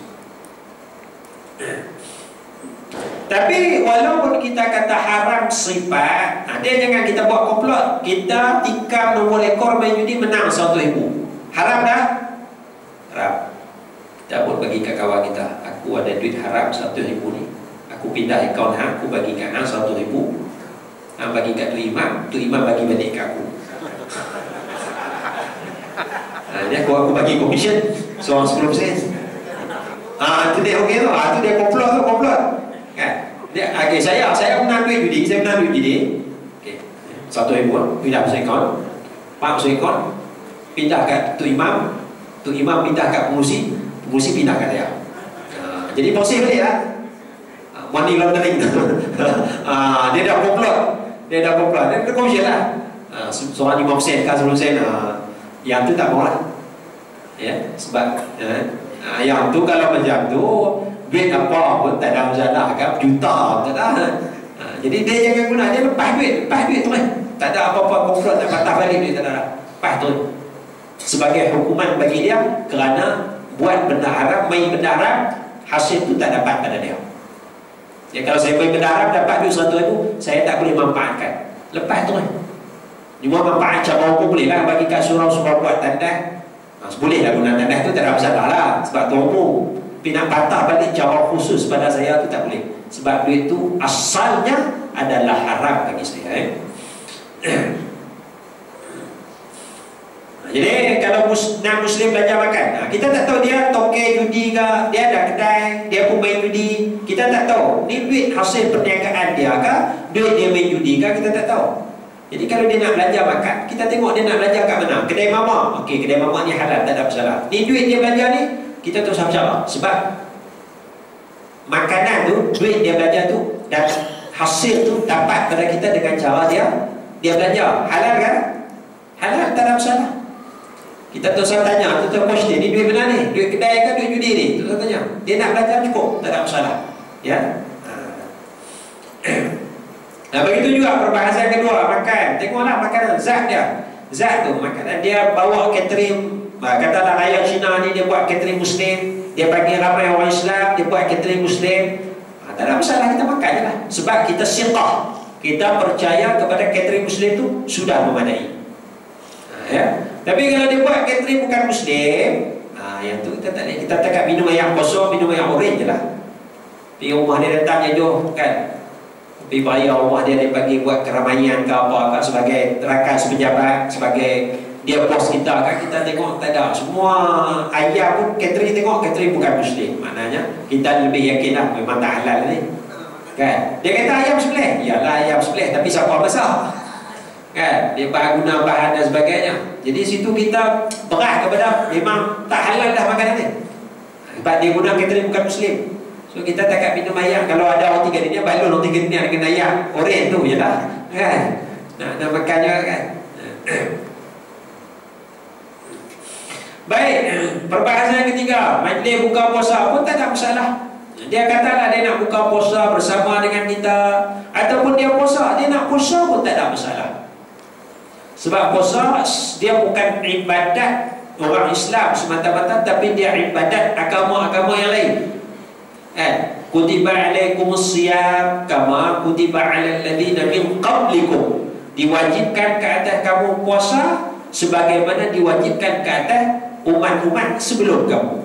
Tapi walaupun kita kata haram sifat, dia jangan kita buat komplot. Kita tikam nombor ekor main judi menang 100,000. Haram dah? Haram. Kita pun bagi kat kawan kita, aku ada duit haram 100,000 ni, aku pindah akaun hang, aku bagi kat hang 100,000. Hang bagi kat tu imam bagi balik kat aku. Dia aku bagi komisen seorang 10%. Itu dia okey tu. Itu dia komplot. Kan? Dia okey, saya menang duit judi, Okey. 100,000 pindah masuk akaun. Pak masuk akaun, pindah kat tu imam pindah kat pengurusi pindah kat dia. Jadi bersih balik lah. Money laundering. Dia dah komplot. Dia komisen lah. Seorang 5% kan 10%. Yang tu tak mau lah. Ya, sebab yang tu kalau macam tu duit apa pun tak ada masalah kan, juta tak ada. Jadi dia jangan guna, dia lepas duit tu kan. Tak ada apa-apa komplot, tak patah balik duit, tak ada. Lepas tu sebagai hukuman bagi dia kerana buat benda haram, main benda haram, hasil tu tak dapat pada dia. Ya, kalau saya main benda haram dapat duit 100,000, saya tak boleh manfaatkan. Lepas tu kan. Cuma manfaat cara hukum boleh lah, bagi kat surau buat tandas. Boleh lah guna tandas tu, tak ada masalah lah. Sebab tu umum. Tapi nak patah balik cara khusus pada saya tu tak boleh. Sebab duit tu asalnya adalah haram bagi saya. Jadi kalau non-Muslim belajar makan, kita tak tahu dia toke judi ke, dia ada kedai, dia pun main judi, kita tak tahu. Ni duit hasil perniagaan dia ke, duit dia main judi ke, kita tak tahu. Jadi kalau dia nak belajar makan, kita tengok dia nak belajar kat mana. Kedai mama, okey, kedai mama ni halal, tak ada masalah. Ni duit dia belajar ni, kita terus sama-sama. Sebab makanan tu, duit dia belajar tu, dan hasil tu dapat pada kita dengan cara dia belajar. Halal kan? Halal, tak ada masalah. Kita terus tanya, tuan coach ni duit mana ni? Duit kedai ke duit judi ni? Terus tanya. Dia nak belajar cukup, tak ada masalah. Ya. Nah begitu juga perbahasan kedua, makan. Tengoklah makanan, zat dia. Zat tu, makanan dia bawa catering. Katalah ayah Cina ni dia buat catering Muslim, dia panggil ramai orang Islam, dia buat catering Muslim. Tak ada masalah, kita makan je lah. Sebab kita siqah, kita percaya kepada catering Muslim tu sudah memadai. Ya. Tapi kalau dia buat catering bukan Muslim, yang tu kita tak boleh. Kita tak minum ayam kosong, minum ayam orange je lah. Pergi rumah dia datang je jauh kan. Pergi bayar rumah dia bagi buat keramaian ke apa, sebagai rakan sepejabat, sebagai dia bos kita kan, kita tengok tak ada. Semua ayam pun catering, tengok catering bukan Muslim. Maknanya kita lebih yakin lah memang tak halal ni kan. Dia kata ayam sembelih, yalah ayam sembelih, tapi siapa masak kan, dia guna bahan dan sebagainya. Jadi situ kita berah kepada memang tak halal dah makanan ni, sebab dia guna catering bukan Muslim. So kita takkan minum ayam. Kalau ada orang tiga dunia, balon orang tiga dunia dengan ayam oren tu je lah kan, nak makan juga kan. Baik, perbahasan ketiga, majlis buka puasa pun tak ada masalah. Dia katalah dia nak buka puasa bersama dengan kita, ataupun dia puasa, dia nak puasa pun tak ada masalah. Sebab puasa dia bukan ibadat orang Islam semata-mata, tapi dia ibadat agama-agama yang lain. Kutiba alaikumus siyam kama kutiba alal ladzina min qablikum. Diwajibkan ke atas kamu puasa sebagaimana diwajibkan ke atas umat-umat sebelum kamu.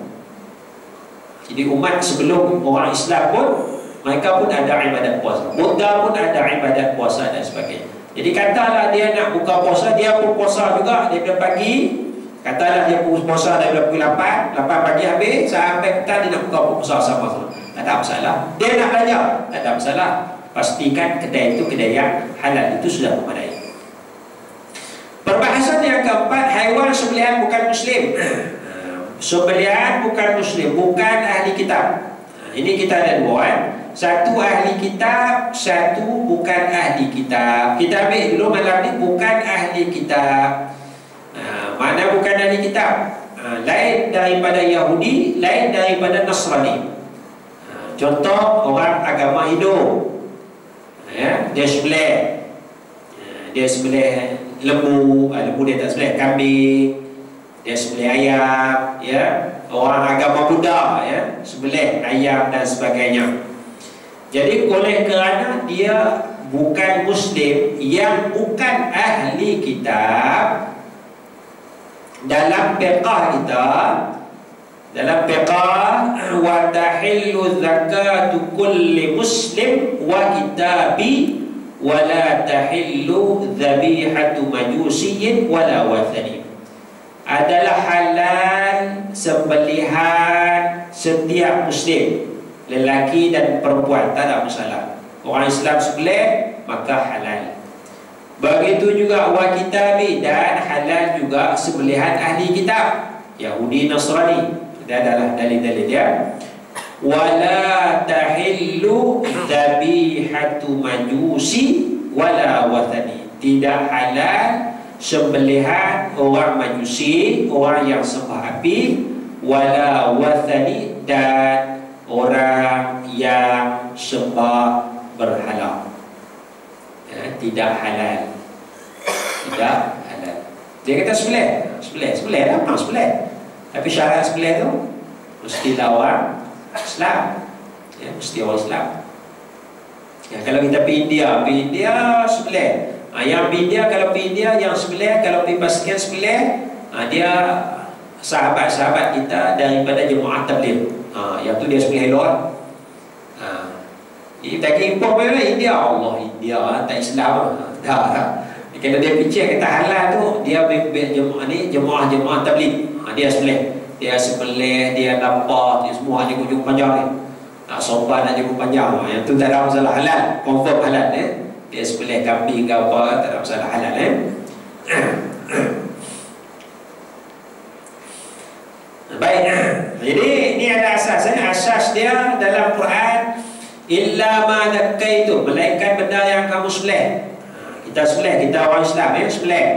Jadi umat sebelum orang Islam pun, mereka pun ada ibadat puasa. Buddha pun ada ibadat puasa dan sebagainya. Jadi katalah dia nak buka puasa, dia pun puasa juga daripada pagi. Katalah dia pun puasa daripada pukul 8 pagi habis sampai petang, dia nak buka puasa sama-sama. Tak ada masalah. Dia nak belajar, tak ada masalah. Pastikan kedai itu kedai yang halal, itu sudah memadai. Perbahasan yang keempat, haiwan sembelihan bukan Muslim. Sembelihan bukan Muslim, bukan ahli kitab. Ini kita ada dua kan. Satu ahli kitab, satu bukan ahli kitab. Kita ambil dulu malam ni bukan ahli kitab. Mana bukan ahli kitab? Lain daripada Yahudi, lain daripada Nasrani. Contoh orang agama Hindu, dia sembelih, lembu, lembu dia tak sembelih, kambing, dia sembelih ayam, orang agama Buddha, sembelih ayam dan sebagainya. Jadi oleh kerana dia bukan Muslim, yang bukan ahli kitab, dalam fiqh kita, dalam fiqh, wa tahillu zakatu kulli muslim wa kitabi wa la tahillu dhabihatu majusiyyin wa la wathani. Adalah halal sembelihan setiap muslim, lelaki dan perempuan, tak ada masalah. Orang Islam sembelih maka halal. Begitu juga wa kitabi, dan halal juga sembelihan ahli kitab, Yahudi, Nasrani. Dia adalah dalil-dalil dia. Wala tahillu dhabihatu majusi wala wathani. Tidak halal sembelihan orang Majusi, orang yang sembah api, wala wathani, dan orang yang sembah berhala. Tidak halal. Tidak halal. Dia kata sembelih lah, memang sembelih. Tapi syarat sembelih tu mestilah orang Islam, mesti orang Islam. Kalau kita pergi India sembelih. Yang pergi India, kalau pergi India yang sembelih, kalau pergi Pakistan sembelih, dia sahabat-sahabat kita daripada jemaah tabligh. Yang tu dia sembelih elok. Dia bagi impor mana India, Allah India tak Islam. Dah. Kalau dia fikir kata halal tu, dia jemaah tabligh. Dia sembelih, dia lapar, dia semua hanya ujung panjang ni. Nak sopan hanya ujung panjang. Yang tu tak ada masalah, halal, confirm halal. Dia sembelih kambing ke apa, tak ada masalah, halal. Baik. Jadi ini ada asasnya. Asas dia dalam Quran, illa ma zakaitu, melainkan benda yang kamu sembelih. Kita sembelih, kita orang Islam sembelih.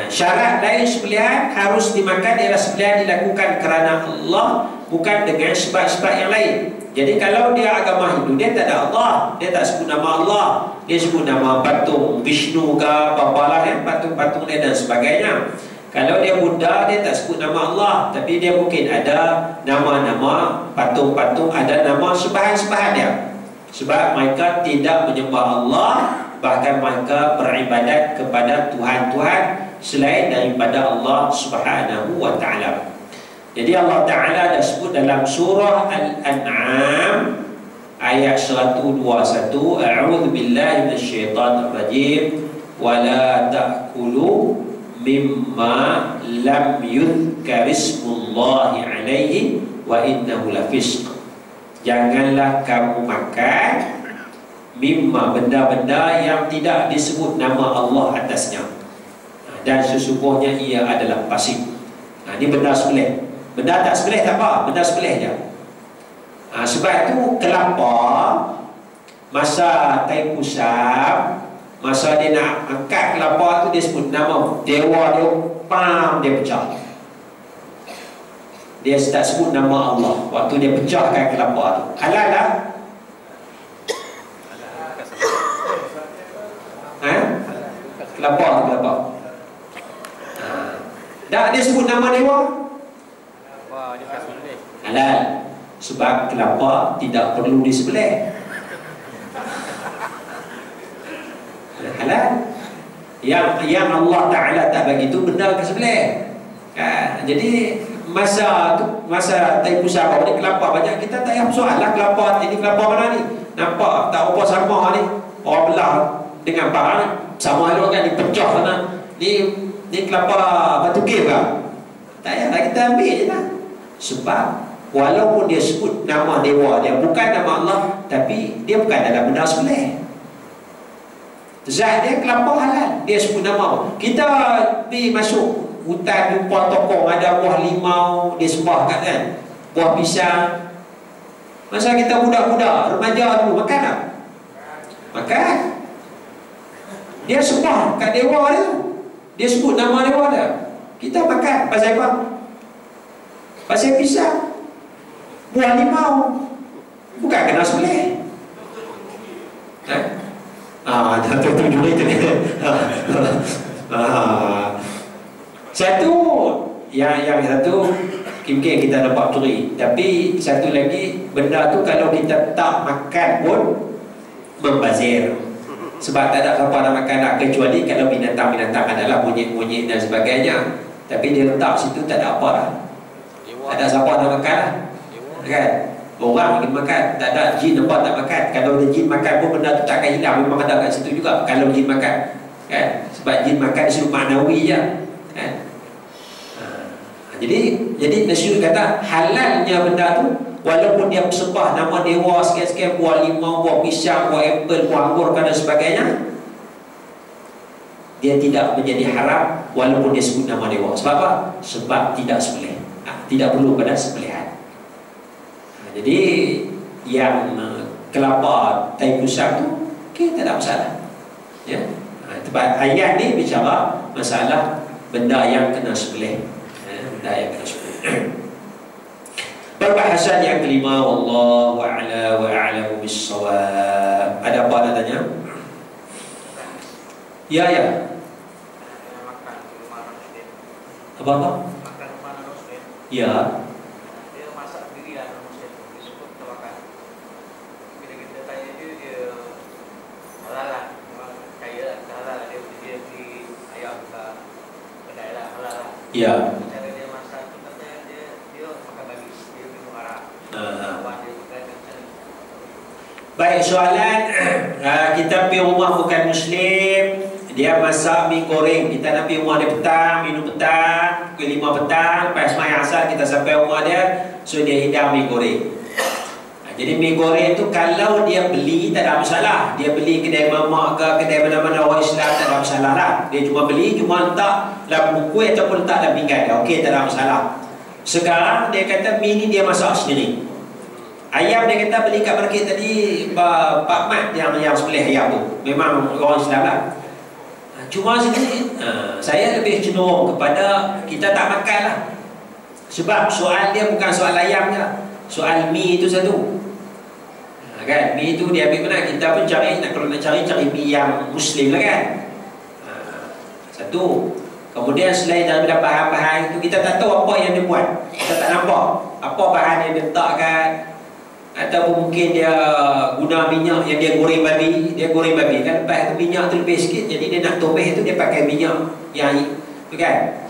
Syarat lain sembelihan harus dimakan ialah sembelihan dilakukan kerana Allah, bukan dengan sebab-sebab yang lain. Jadi kalau dia agama Hindu, dia tak ada Allah, dia tak sebut nama Allah, dia sebut nama patung Vishnu ke apa-apalah ya, patung-patung dia dan sebagainya. Kalau dia Buddha, dia tak sebut nama Allah, tapi dia mungkin ada nama-nama patung-patung, ada nama sembahan-sembahan dia. Sebab mereka tidak menyembah Allah, bahkan mereka beribadat kepada Tuhan-Tuhan selain daripada Allah Subhanahu wa ta'ala. Jadi Allah Ta'ala dah sebut dalam surah Al-An'am ayat 121, A'udzu billahi minasyaitonir rajim, wa la ta'kulu mimma lam yuzkar ismullahi alaihi wa innahu lafisq. Janganlah kamu makan mimma, benda-benda yang tidak disebut nama Allah atasnya, dan sesungguhnya ia adalah fasik. Ini benda sembelih. Benda tak sembelih tak apa, benda sembelih je. Sebab itu kelapa, masa Taipusam, masa dia nak angkat kelapa tu, dia sebut nama dewa dia, pam, dia pecah. Dia tak sebut nama Allah waktu dia pecahkan kelapa tu. Halal lah. Kelapa. Tak, dia sebut nama dewa. Halal. Sebab kelapa tidak perlu disembelih. Halal. Yang Allah Ta'ala tak bagi tu benda kesembelih. Jadi masa Taipusam ni kelapa banyak, kita tak payah soal lah kelapa ini kelapa mana ni. Nampak tak apa sama ni. Orang belah dengan parang sama elok kan, dipecah sana. Ni kelapa batu kif lah. Tak payah lah, kita ambil je lah. Sebab walaupun dia sebut nama dewa dia, bukan nama Allah, tapi dia bukan dalam benda sembelih. Zat dia kelapa halal, dia sebut nama. Kita pergi masuk hutan, jumpa tokong ada buah limau, dia sembah kan, buah pisang. Masa kita budak-budak, remaja dulu, makan tak? Makan. Dia sembah kat dewa dia, dia sebut nama dewa dia, kita makan. Pasal apa? Pasal pisang, buah limau, bukan kena sembelih. Itu satu yang satu mungkin kita dapat curi, tapi satu lagi benda tu kalau kita tak makan pun membazir. Sebab tak ada siapa nak makan nak, kecuali kalau binatang-binatang adalah monyet-monyet dan sebagainya. Tapi dia letak situ tak ada apa lah, tak ada siapa nak makan lah, kan? Orang ingin makan, tak ada jin nampak tak makan. Kalau ada jin makan pun benda tu tak akan hilang, memang ada kat situ juga kalau jin makan, kan? Sebab jin makan disuruh maknawi je, kan? Jadi Nasyid kata halalnya benda tu, walaupun dia bersembah nama dewa sekian-sekian, buah limau, buah pisang, buah apple, buah anggur dan sebagainya, dia tidak menjadi haram walaupun dia sebut nama dewa. Sebab apa? Sebab tidak sembelih, tidak perlu pada sembelihan. Jadi yang kelapa Taipusam tu, okay, tak ada masalah, ya. Tempat ayat ni bicara masalah benda yang kena sembelih, benda yang kena sembelih. Perbahasan yang kelima, wallahu a'la wa a'lamu bis-shawab. Ada apa nak tanya? Ya. Apa? Ya. Ya. Baik, soalan kita pergi rumah bukan Muslim, dia masak mi goreng, kita nak pergi rumah dia petang, minum petang, pukul 5 petang, lepas sembahyang asar kita sampai rumah dia, so dia hidang mi goreng. Jadi mi goreng tu kalau dia beli tak ada masalah, dia beli kedai mamak ke kedai mana-mana orang Islam tak ada masalah lah. Dia cuma beli, cuma letak dalam buku ataupun letak dalam pinggan dia, okey, tak ada masalah. Sekarang dia kata mi ni dia masak sendiri. Ayam dia kata beli kat market tadi, Pak Mat yang sembelih ayam tu, memang orang Islam lah. Cuma sini saya lebih cenderung kepada kita tak makan lah. Sebab soal dia bukan soal ayam je, soal mi itu satu. Kan mi tu dia ambil mana, kita pun cari, kalau nak cari mi yang Muslim lah kan. Satu. Kemudian selain daripada bahan-bahan itu, kita tak tahu apa yang dia buat, kita tak nampak apa bahan yang dia letakkan. Ataupun mungkin dia guna minyak yang dia goreng babi. Dia goreng babi kan, lepas tu minyak tu lebih sikit, jadi dia nak tobeh tu dia pakai minyak yang tu kan.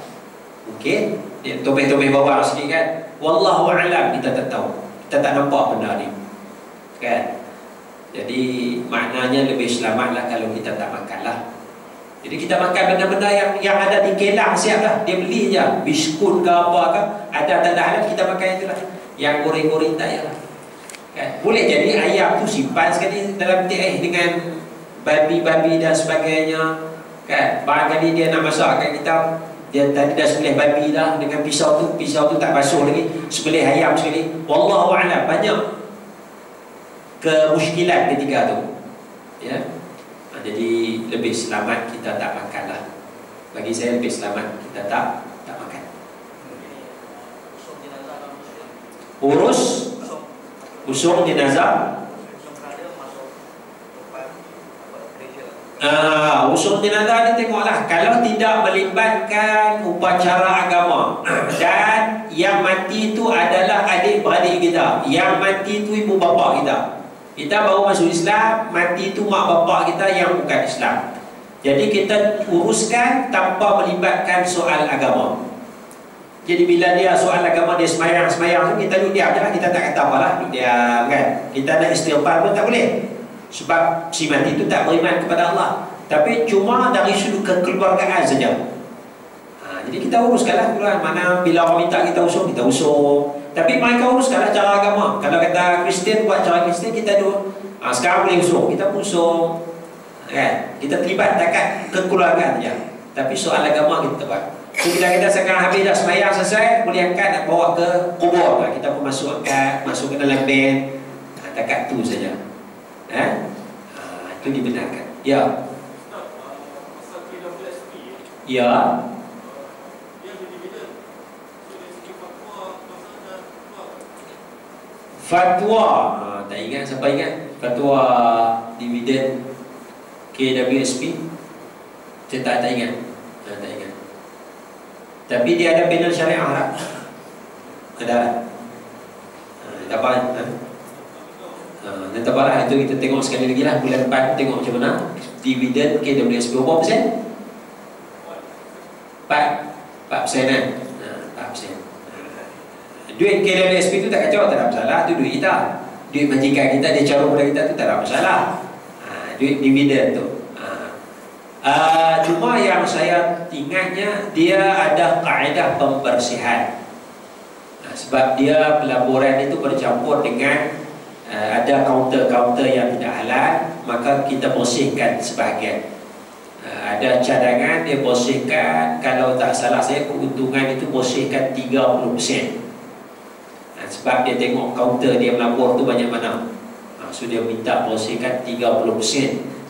Mungkin dia tobeh-tobeh bawang sikit kan. Wallahu a'lam, kita tak tahu, kita tak nampak benda ni kan. Jadi maknanya lebih selamatlah kalau kita tak makanlah. Jadi kita makan benda-benda yang ada di kelang siap lah. Dia beli je biskut ke apa ke, ada tanda halal, kita makan itulah. Yang goreng-goreng tak ya lah kan. Boleh jadi ayam tu simpan sekali dalam peti air dengan babi-babi dan sebagainya kan. Barangkali dia nak masakkan kita, dia tadi dah sembelih babi dah dengan pisau tu tak basuh lagi, sembelih ayam sekali. Wallahu a'lam, banyak kemusykilan ketika tu ya. Jadi lebih selamat kita tak makan lah. Bagi saya lebih selamat kita tak makan. Urus usung jenazah. Usung jenazah ni tengoklah, kalau tidak melibatkan upacara agama dan yang mati itu adalah adik-beradik kita, yang mati itu ibu bapa kita. Kita baru masuk Islam, mati itu mak bapak kita yang bukan Islam. Jadi kita uruskan tanpa melibatkan soal agama. Jadi bila dia soal agama, dia semayang tu, kita duduk diam je lah, kita tak kata apalah, duduk diam kan. Kita nak istighfar pun tak boleh, sebab si mati itu tak beriman kepada Allah. Tapi cuma dari sudut kekeluargaan saja. Jadi kita uruskanlah keluarga. Mana bila orang minta kita usung, kita usung. Tapi mereka uruskanlah cara agama. Kalau kata Kristian buat cara Kristian, kita duduk sekarang boleh usung, kita pun usung kan? Kita terlibat dekat kekeluargaan saja. Tapi soal agama kita buat. So bila kita sekarang habis dah sembahyang selesai, boleh angkat nak bawa ke kubur, kita pun masuk ke dalam ben. Dekat tu saja. Itu dibenarkan. Ya. Ya. Fatwa, tak ingat, siapa ingat fatwa dividen KWSP? Saya tak ingat. Tak ingat. Tapi dia ada panel syariah tak? Ada. Tak apa. Nanti barang itu kita tengok sekali lagi lah bulan depan, tengok macam mana dividen KWSP. Berapa persen? 4% kan? 4%. Duit KWSP itu tak kacau, tak ada masalah. Itu duit kita, duit majikan kita, dia carut pada kita, tu tak ada masalah. Duit dividen tu. Cuma yang saya ingatnya, dia ada kaedah pembersihan. Sebab dia pelaburan itu bercampur dengan ada kaunter-kaunter yang tidak halal, maka kita bersihkan sebahagian. Ada cadangan, dia bersihkan. Kalau tak salah saya, keuntungan itu bersihkan 30%. Sebab dia tengok kaunter dia melapor tu banyak mana. So dia minta bersihkan 30%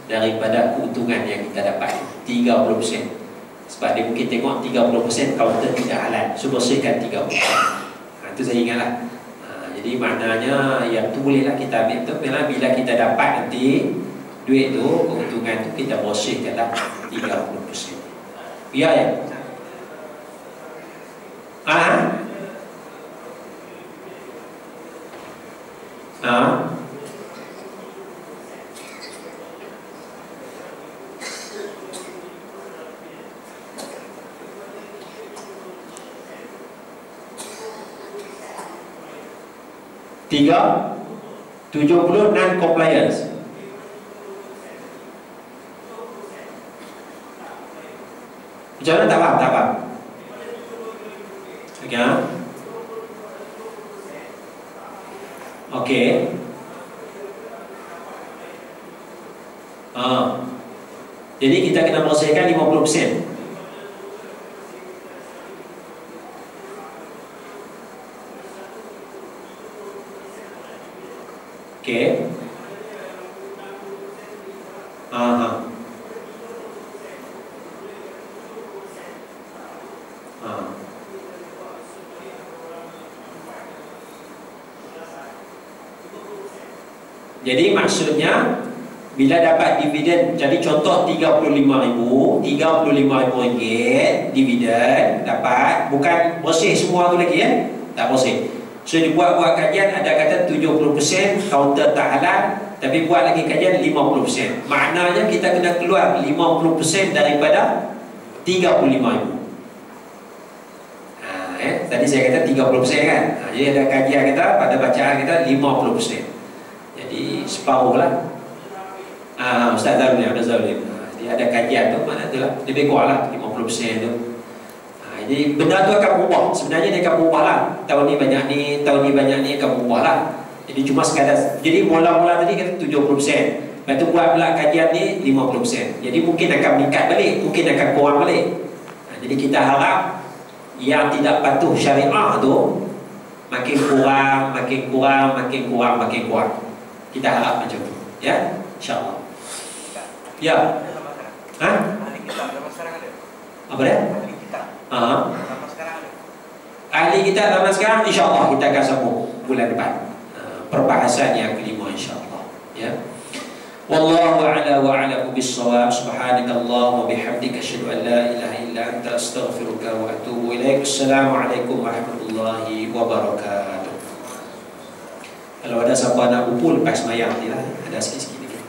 daripada keuntungan yang kita dapat. 30%. Sebab dia mungkin tengok 30% kaunter tidak halal, so bersihkan 30%. Itu saya ingatlah. Jadi maknanya yang tu bolehlah kita ambil tu. Bila kita dapat nanti duit tu, keuntungan tu, kita bersihkanlah 30%. Ya ya. Tiga 70 non-compliance. Macam mana tak faham? Tak faham. Okey. Jadi kita kena bersihkan 50%. Okey. Jadi maksudnya bila dapat dividen, jadi contoh 35,000 ringgit dividen dapat, bukan bersih semua tu lagi ya, tak bersih. So dibuat kajian, ada kata 70% kaunter tak halal, tapi buat lagi kajian 50%. Maknanya kita kena keluar 50% daripada 35,000. Tadi saya kata 30% kan. Jadi ada kajian kita, pada bacaan kita 50%. Jadi separuh lah. Ustaz Zalim, ada Zalim. Jadi ada kajian tu, mana tu lah, lebih kurang lah 50% tu. Jadi benda tu akan berubah. Sebenarnya dia akan berubah lah. Tahun ni banyak ni, tahun ni banyak ni, akan berubah lah. Jadi cuma sekadar, jadi mula-mula tadi kata 70%. Lepas tu buat pula kajian ni 50%. Jadi mungkin akan meningkat balik, mungkin akan kurang balik. Jadi kita harap yang tidak patuh syariah tu makin kurang, makin kurang, makin kurang, makin kurang. Kita harap macam tu, ya, insyaAllah. Ya. Apa dia? Ahli kita zaman sekarang, insyaAllah kita akan sambung bulan depan, perbahasan yang kelima insyaAllah, ya. Wallahu a'la wa a'lamu bis-shawab. Subhanakallahumma wa bihamdika asyhadu an la ilaha illa anta astaghfiruka wa atubu ilaik. Assalamualaikum warahmatullahi wabarakatuh. Kalau ada siapa nak kumpul lepas sembahyang ni lah, ada sikit-sikit lagi.